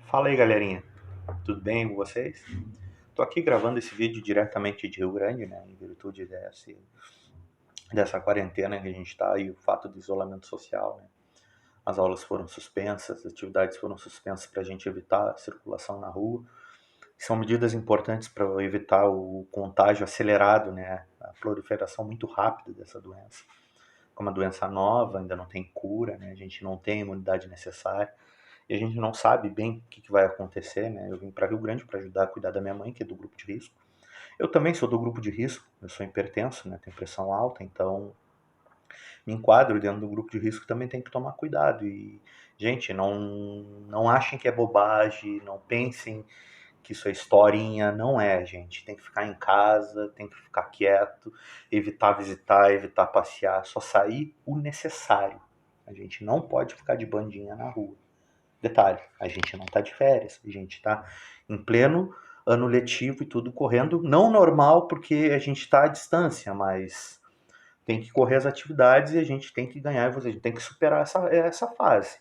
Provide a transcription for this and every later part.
Fala aí, galerinha. Tudo bem com vocês? Tô aqui gravando esse vídeo diretamente de Rio Grande, né, em virtude dessa quarentena que a gente tá e o fato do isolamento social, né. As aulas foram suspensas, as atividades foram suspensas para a gente evitar a circulação na rua. São medidas importantes para evitar o contágio acelerado, né, a proliferação muito rápida dessa doença. Como a doença nova, ainda não tem cura, né, a gente não tem a imunidade necessária. E a gente não sabe bem o que vai acontecer, né? Eu vim para Rio Grande para ajudar a cuidar da minha mãe, que é do grupo de risco. Eu também sou do grupo de risco, eu sou hipertenso, né? Tenho pressão alta, então me enquadro dentro do grupo de risco, também tem que tomar cuidado. E, gente, não achem que é bobagem, não pensem que isso é historinha, não é, gente. Tem que ficar em casa, tem que ficar quieto, evitar visitar, evitar passear, só sair o necessário. A gente não pode ficar de bandinha na rua. Detalhe, a gente não está de férias, a gente está em pleno ano letivo e tudo correndo, não normal porque a gente está à distância, mas tem que correr as atividades e a gente tem que ganhar, a gente tem que superar essa fase.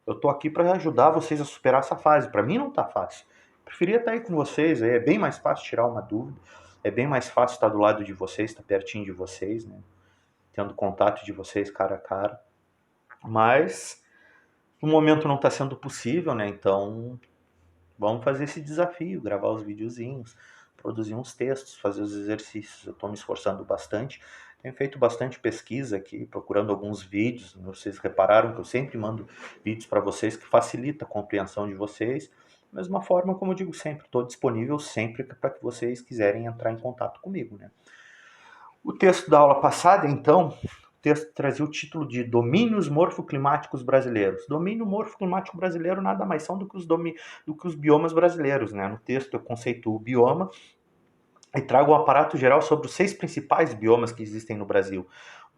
Eu estou aqui para ajudar vocês a superar essa fase. Para mim não está fácil. Preferia estar aí com vocês, é bem mais fácil tirar uma dúvida, é bem mais fácil estar do lado de vocês, estar pertinho de vocês, né? Tendo contato de vocês cara a cara. Mas no momento não está sendo possível, né? Então vamos fazer esse desafio, gravar os videozinhos, produzir uns textos, fazer os exercícios. Eu estou me esforçando bastante. Tenho feito bastante pesquisa aqui, procurando alguns vídeos. Vocês repararam que eu sempre mando vídeos para vocês que facilita a compreensão de vocês. Da mesma forma, como eu digo sempre, estou disponível sempre para que vocês quiserem entrar em contato comigo, né? O texto da aula passada, então, o texto trazia o título de Domínios Morfoclimáticos Brasileiros. Domínio morfoclimático brasileiro nada mais são do que os biomas brasileiros, né? No texto eu conceituo o bioma e trago um aparato geral sobre os 6 principais biomas que existem no Brasil.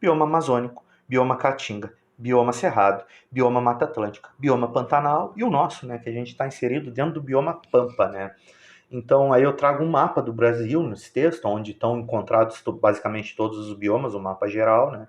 Bioma amazônico, bioma caatinga, bioma cerrado, bioma mata atlântica, bioma pantanal e o nosso, né, que a gente está inserido dentro do bioma pampa, né? Então, aí eu trago um mapa do Brasil nesse texto, onde estão encontrados basicamente todos os biomas, o mapa geral, né?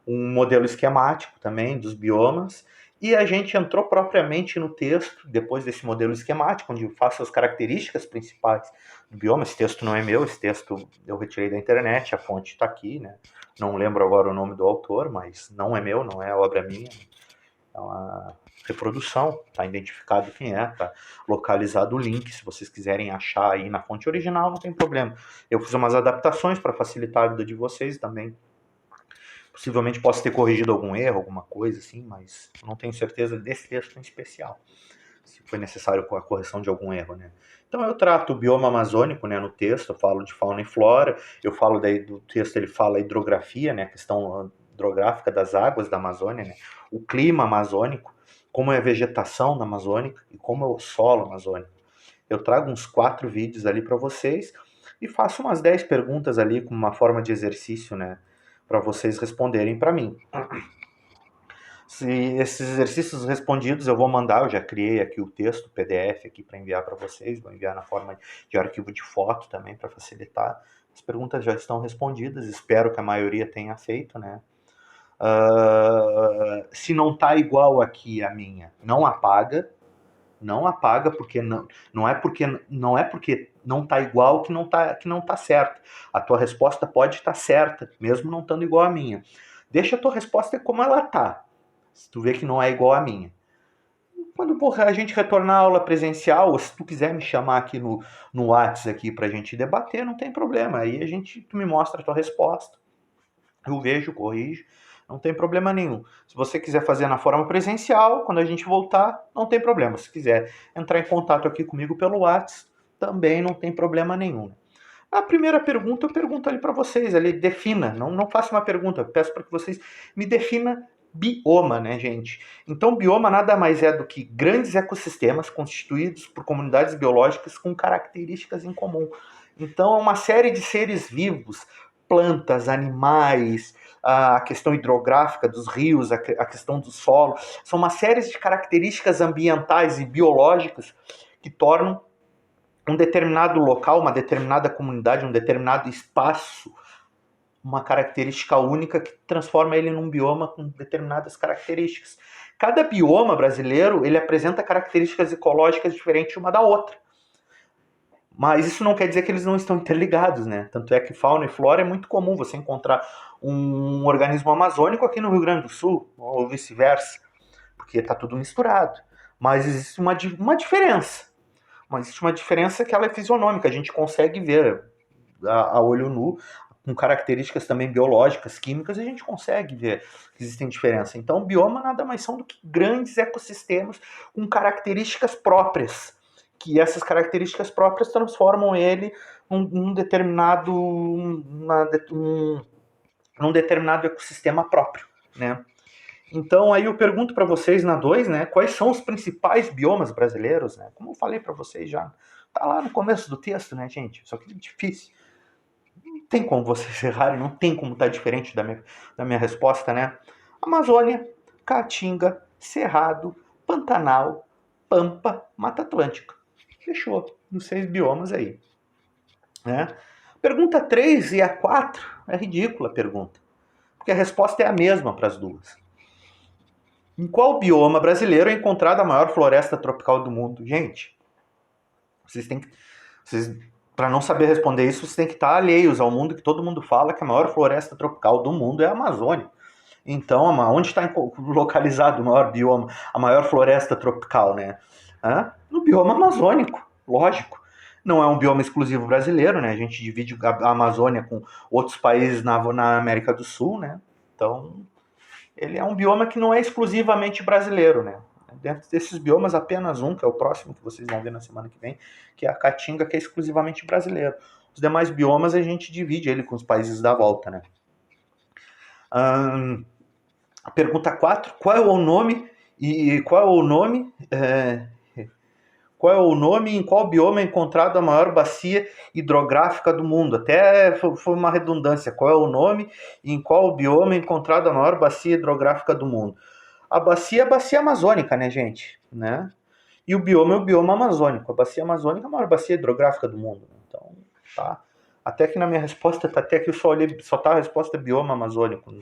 Um modelo esquemático também dos biomas, e a gente entrou propriamente no texto, depois desse modelo esquemático, onde eu faço as características principais do bioma. Esse texto não é meu, esse texto eu retirei da internet, a fonte está aqui, né? Não lembro agora o nome do autor, mas não é meu, não é obra minha. É uma reprodução, está identificado quem é, está localizado o link, se vocês quiserem achar aí na fonte original, não tem problema. Eu fiz umas adaptações para facilitar a vida de vocês também. Possivelmente posso ter corrigido algum erro, alguma coisa assim, mas não tenho certeza desse texto em especial, se foi necessário a correção de algum erro, né? Então eu trato o bioma amazônico, né, no texto, eu falo de fauna e flora, eu falo daí do texto, ele fala a hidrografia, né, a questão hidrográfica das águas da Amazônia, né, o clima amazônico, como é a vegetação na Amazônica e como é o solo amazônico. Eu trago uns 4 vídeos ali para vocês e faço umas 10 perguntas ali como uma forma de exercício, né, para vocês responderem para mim. Se esses exercícios respondidos eu vou mandar, eu já criei aqui o texto, o PDF aqui para enviar para vocês, vou enviar na forma de arquivo de foto também para facilitar. As perguntas já estão respondidas, espero que a maioria tenha feito, né? Se não tá igual aqui a minha, não apaga, não apaga porque não é porque não tá igual que não tá certo. A tua resposta pode estar certa, mesmo não estando igual a minha. Deixa a tua resposta como ela tá. Se tu vê que não é igual a minha. Quando a gente retornar à aula presencial, ou se tu quiser me chamar aqui no WhatsApp aqui pra gente debater, não tem problema. Aí tu me mostra a tua resposta. Eu vejo, corrijo, não tem problema nenhum. Se você quiser fazer na forma presencial, quando a gente voltar, não tem problema. Se quiser entrar em contato aqui comigo pelo WhatsApp, também não tem problema nenhum. A primeira pergunta eu pergunto ali para vocês, ali, defina, não faça uma pergunta, eu peço para que vocês me definam bioma, né, gente? Então, bioma nada mais é do que grandes ecossistemas constituídos por comunidades biológicas com características em comum. Então, é uma série de seres vivos, plantas, animais, a questão hidrográfica dos rios, a questão do solo, são uma série de características ambientais e biológicas que tornam um determinado local, uma determinada comunidade, um determinado espaço, uma característica única que transforma ele num bioma com determinadas características. Cada bioma brasileiro, ele apresenta características ecológicas diferentes uma da outra. Mas isso não quer dizer que eles não estão interligados, né? Tanto é que fauna e flora é muito comum você encontrar um organismo amazônico aqui no Rio Grande do Sul, ou vice-versa, porque está tudo misturado. Mas existe uma diferença. Mas existe uma diferença que ela é fisionômica, a gente consegue ver a olho nu, com características também biológicas, químicas, a gente consegue ver que existem diferenças. Então, o bioma nada mais são do que grandes ecossistemas com características próprias, que essas características próprias transformam ele num determinado ecossistema próprio, né? Então, aí eu pergunto para vocês na 2, né, quais são os principais biomas brasileiros, né? Como eu falei para vocês já, tá lá no começo do texto, né, gente? Só que é difícil. Não tem como vocês errarem, não tem como estar diferente da minha resposta, né? Amazônia, Caatinga, Cerrado, Pantanal, Pampa, Mata Atlântica. Fechou. Nos 6 biomas aí. Né? Pergunta 3 e a 4 é ridícula a pergunta. Porque a resposta é a mesma para as duas. Em qual bioma brasileiro é encontrada a maior floresta tropical do mundo? Gente, vocês têm que. Para não saber responder isso, vocês têm que estar alheios ao mundo que todo mundo fala que a maior floresta tropical do mundo é a Amazônia. Então, onde está localizado o maior bioma, a maior floresta tropical, né? No bioma amazônico, lógico. Não é um bioma exclusivo brasileiro, né? A gente divide a Amazônia com outros países na América do Sul, né? Então, ele é um bioma que não é exclusivamente brasileiro, né? Dentro desses biomas, apenas um, que é o próximo, que vocês vão ver na semana que vem, que é a Caatinga, que é exclusivamente brasileiro. Os demais biomas a gente divide ele com os países da volta, né? A pergunta 4, qual é o nome e em qual bioma é encontrado a maior bacia hidrográfica do mundo? Até foi uma redundância. Qual é o nome e em qual bioma é encontrado a maior bacia hidrográfica do mundo? A bacia é a bacia amazônica, né, gente? Né? E o bioma é o bioma amazônico. A bacia amazônica é a maior bacia hidrográfica do mundo. Então, tá. Até que na minha resposta, até que só tá a resposta bioma amazônico.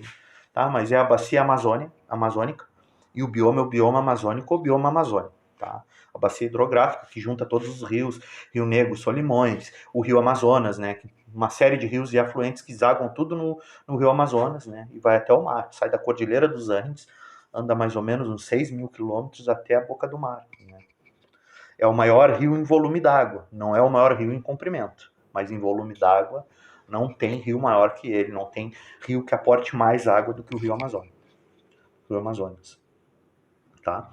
Tá? Mas é a bacia amazônica. E o bioma é o bioma amazônico ou bioma amazônico. Tá? A bacia hidrográfica que junta todos os rios, Rio Negro, Solimões, o Rio Amazonas, né? Uma série de rios e afluentes que zagam tudo no Rio Amazonas, né? E vai até o mar. Sai da Cordilheira dos Andes, anda mais ou menos uns 6.000 quilômetros até a boca do mar. Né? É o maior rio em volume d'água, não é o maior rio em comprimento, mas em volume d'água não tem rio maior que ele, não tem rio que aporte mais água do que o Rio Amazonas. Tá?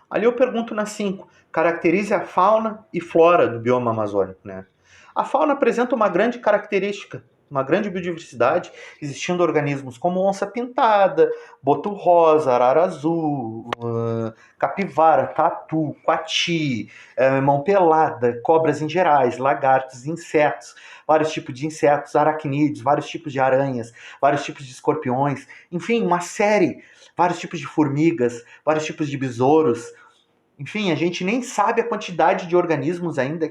Ali eu pergunto na 5, caracterize a fauna e flora do bioma amazônico. Né? A fauna apresenta uma grande característica, uma grande biodiversidade, existindo organismos como onça-pintada, boto-rosa, arara azul, capivara, tatu, coati, mão-pelada, cobras em gerais, lagartos, insetos, vários tipos de insetos, aracnídeos, vários tipos de aranhas, vários tipos de escorpiões, enfim, uma série, vários tipos de formigas, vários tipos de besouros. Enfim, a gente nem sabe a quantidade de organismos ainda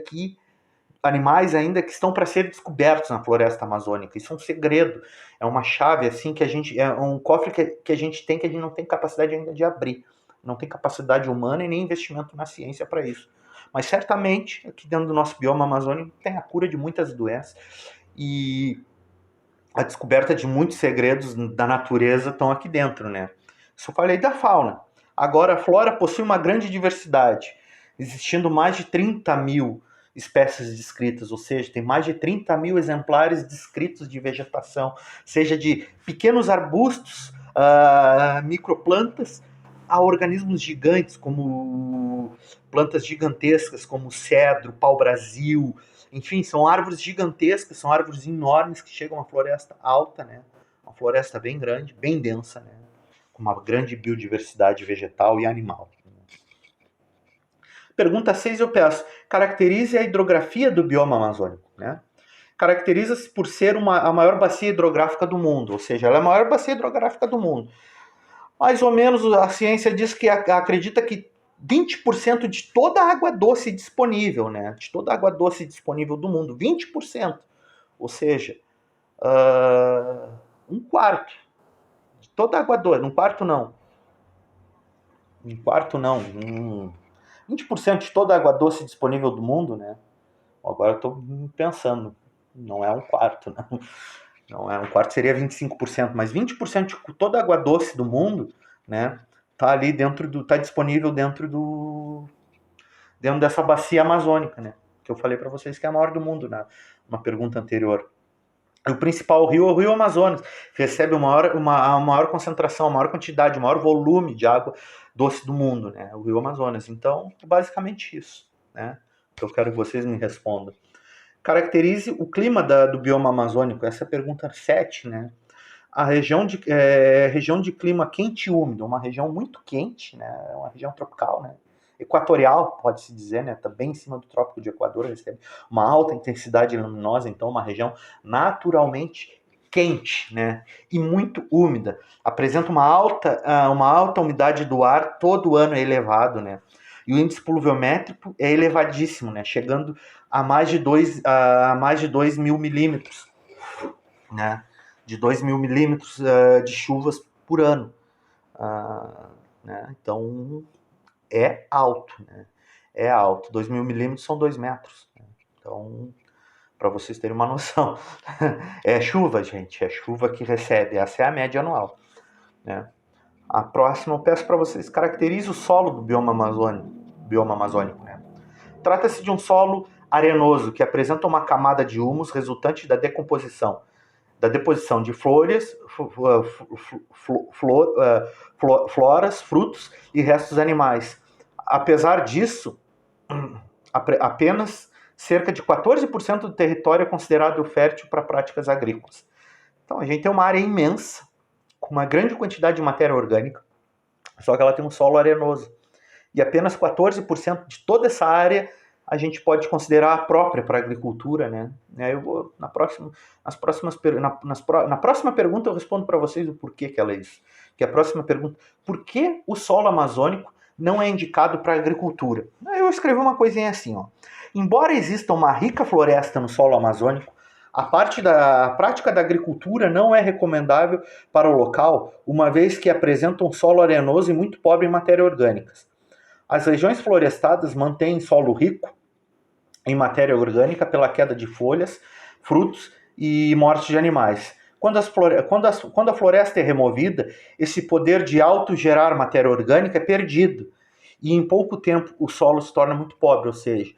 animais ainda que estão para ser descobertos na floresta amazônica. Isso é um segredo, é uma chave assim que é um cofre que a gente não tem capacidade ainda de abrir. Não tem capacidade humana e nem investimento na ciência para isso. Mas certamente, aqui dentro do nosso bioma amazônico, tem a cura de muitas doenças e a descoberta de muitos segredos da natureza estão aqui dentro, né? Isso eu falei da fauna. Agora, a flora possui uma grande diversidade, existindo mais de 30.000 espécies descritas, ou seja, tem mais de 30.000 exemplares descritos de vegetação, seja de pequenos arbustos, microplantas, a organismos gigantes, como plantas gigantescas, como cedro, pau-brasil, enfim, são árvores gigantescas, são árvores enormes que chegam a uma floresta alta, né? Uma floresta bem grande, bem densa, né? Com uma grande biodiversidade vegetal e animal. Pergunta 6 eu peço, caracterize a hidrografia do bioma amazônico, né? Caracteriza-se por ser a maior bacia hidrográfica do mundo, ou seja, ela é a maior bacia hidrográfica do mundo. Mais ou menos a ciência diz que acredita que 20% de toda a água doce disponível, né? De toda a água doce disponível do mundo, 20%. Ou seja, um quarto de toda a água doce, um quarto não, Um quarto não, 20% de toda a água doce disponível do mundo, né? Agora eu estou pensando, não é um quarto, não. Não é um quarto, seria 25%, mas 20% de toda a água doce do mundo, né? Tá ali tá disponível dentro dessa bacia amazônica, né? Que eu falei para vocês que é a maior do mundo, numa pergunta anterior. O principal rio é o Rio Amazonas, que recebe a maior concentração, a maior quantidade, o maior volume de água doce do mundo, né? O Rio Amazonas. Então, é basicamente isso, né? Que eu quero que vocês me respondam. Caracterize o clima do bioma amazônico. Essa é a pergunta 7, né? A região de clima quente e úmido, uma região muito quente, né? É uma região tropical, né? Equatorial, pode-se dizer, né? Está bem em cima do Trópico de Equador, recebe uma alta intensidade luminosa, então uma região naturalmente quente, né? E muito úmida. Apresenta uma alta umidade do ar, todo o ano é elevado, né? E o índice pluviométrico é elevadíssimo, né? Chegando a mais de 2 mil milímetros, né? De 2 mil milímetros de chuvas por ano. Né? Então, é alto, né? É alto. 2 mil milímetros são 2 metros. Né? Então, para vocês terem uma noção. É chuva, gente. É chuva que recebe. Essa é a média anual. Né? A próxima, eu peço para vocês, caracterize o solo do bioma amazônico. Né? Trata-se de um solo arenoso que apresenta uma camada de humus resultante da deposição de floras, frutos e restos animais. Apesar disso, apenas cerca de 14% do território é considerado fértil para práticas agrícolas. Então a gente tem uma área imensa, com uma grande quantidade de matéria orgânica, só que ela tem um solo arenoso. E apenas 14% de toda essa área a gente pode considerar própria para a agricultura, né? Eu vou na próxima pergunta eu respondo para vocês o porquê que ela é isso. Que a próxima pergunta, por que o solo amazônico não é indicado para a agricultura? Eu escrevi uma coisinha assim, ó. Embora exista uma rica floresta no solo amazônico, a prática da agricultura não é recomendável para o local, uma vez que apresenta um solo arenoso e muito pobre em matérias orgânicas. As regiões florestadas mantêm solo rico em matéria orgânica pela queda de folhas, frutos e morte de animais. Quando a floresta é removida, esse poder de autogerar matéria orgânica é perdido. E em pouco tempo o solo se torna muito pobre, ou seja,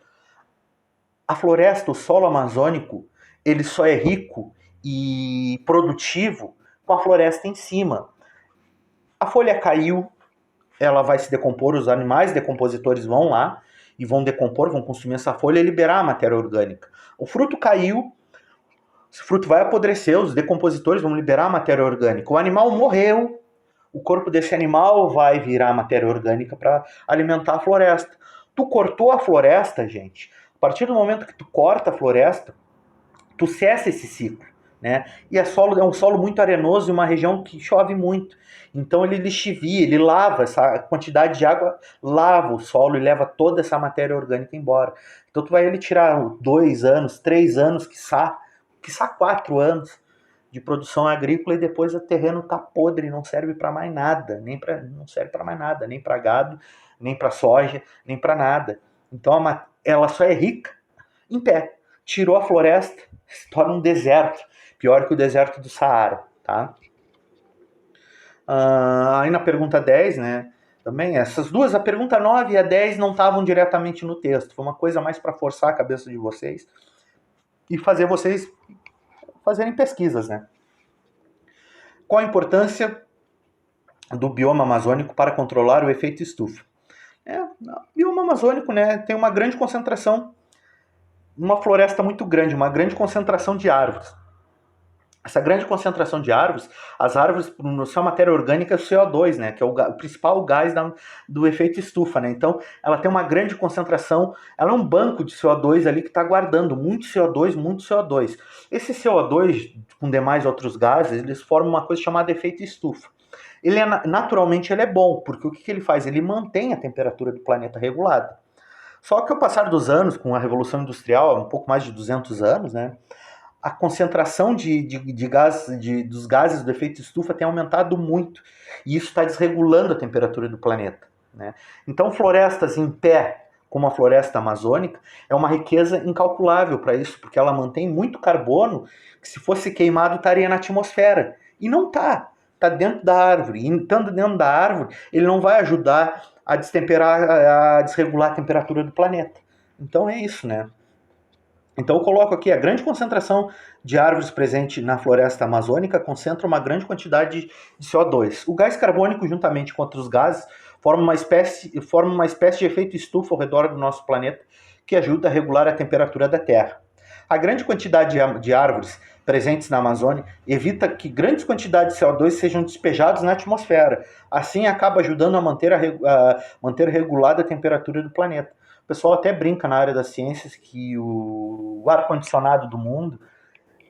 a floresta, o solo amazônico, ele só é rico e produtivo com a floresta em cima. A folha caiu, ela vai se decompor, os animais decompositores vão lá e vão decompor, vão consumir essa folha e liberar a matéria orgânica. O fruto caiu, esse fruto vai apodrecer, os decompositores vão liberar a matéria orgânica. O animal morreu, o corpo desse animal vai virar matéria orgânica para alimentar a floresta. Tu cortou a floresta, gente, a partir do momento que tu corta a floresta, tu cessa esse ciclo. Né? E é um solo muito arenoso e uma região que chove muito. Então ele lixivia, ele lava, essa quantidade de água lava o solo e leva toda essa matéria orgânica embora. Então tu vai ele tirar 2 anos, 3 anos, quiçá 4 anos de produção agrícola e depois o terreno tá podre, não serve para mais nada, não serve para mais nada, nem para gado, nem para soja, nem para nada. Então ela só é rica em pé. Tirou a floresta, se torna um deserto, pior que o deserto do Saara, tá? Aí na pergunta 10, né, também essas duas, a pergunta 9 e a 10 não estavam diretamente no texto, foi uma coisa mais para forçar a cabeça de vocês e fazer vocês fazerem pesquisas, né? Qual a importância do bioma amazônico para controlar o efeito estufa? O bioma amazônico, né, tem uma grande concentração, uma floresta muito grande, uma grande concentração de árvores. Essa grande concentração de árvores, as árvores, no sua matéria orgânica, é o CO2, né, que é o principal gás do efeito estufa. Né? Então, ela tem uma grande concentração, ela é um banco de CO2 ali que está guardando muito CO2, muito CO2. Esse CO2, com demais outros gases, eles formam uma coisa chamada efeito estufa. Naturalmente, ele é bom, porque o que ele faz? Ele mantém a temperatura do planeta regulada. Só que ao passar dos anos, com a Revolução Industrial, um pouco mais de 200 anos, né, a concentração dos gases do efeito estufa tem aumentado muito. E isso está desregulando a temperatura do planeta. né? Então, florestas em pé, como a floresta amazônica, é uma riqueza incalculável para isso, porque ela mantém muito carbono que, se fosse queimado, estaria na atmosfera. E não está. Está dentro da árvore. E estando dentro da árvore, ele não vai ajudar a destemperar, a desregular a temperatura do planeta. Então é isso, né? Então eu coloco aqui a grande concentração de árvores presente na floresta amazônica concentra uma grande quantidade de CO2. O gás carbônico, juntamente com outros gases, forma uma espécie de efeito estufa ao redor do nosso planeta que ajuda a regular a temperatura da Terra. A grande quantidade de árvores presentes na Amazônia evita que grandes quantidades de CO2 sejam despejados na atmosfera. Assim, acaba ajudando a manter regulada a temperatura do planeta. O pessoal até brinca na área das ciências que o ar-condicionado do mundo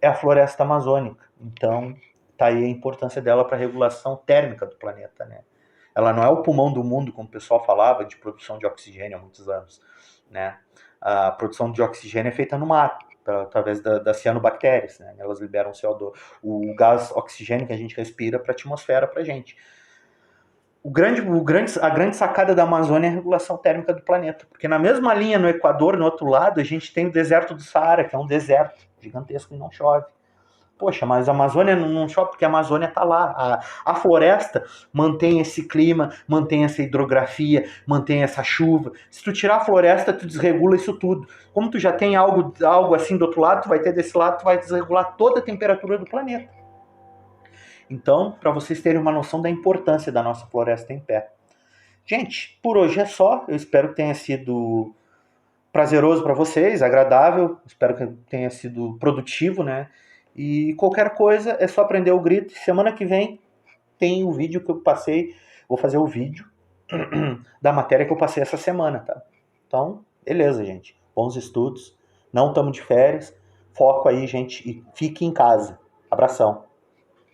é a floresta amazônica. Então, tá aí a importância dela para a regulação térmica do planeta, né? Ela não é o pulmão do mundo, como o pessoal falava, de produção de oxigênio há muitos anos, né? A produção de oxigênio é feita no mar, através das cianobactérias, né? Elas liberam CO2, o gás oxigênio que a gente respira para a atmosfera para a gente. A grande sacada da Amazônia é a regulação térmica do planeta, porque na mesma linha no Equador, no outro lado, a gente tem o deserto do Saara, que é um deserto gigantesco e não chove. Poxa, mas a Amazônia não chove porque a Amazônia está lá. A floresta mantém esse clima, mantém essa hidrografia, mantém essa chuva. Se tu tirar a floresta, tu desregula isso tudo. Como tu já tem algo assim do outro lado, tu vai ter desse lado, tu vai desregular toda a temperatura do planeta. Então, para vocês terem uma noção da importância da nossa floresta em pé. Gente, por hoje é só. Eu espero que tenha sido prazeroso para vocês, agradável. Espero que tenha sido produtivo, né? E qualquer coisa é só prender o grito. Semana que vem tem o vídeo que eu passei. Vou fazer o vídeo da matéria que eu passei essa semana, tá? Então, beleza, gente. Bons estudos. Não estamos de férias. Foco aí, gente. E fique em casa. Abração.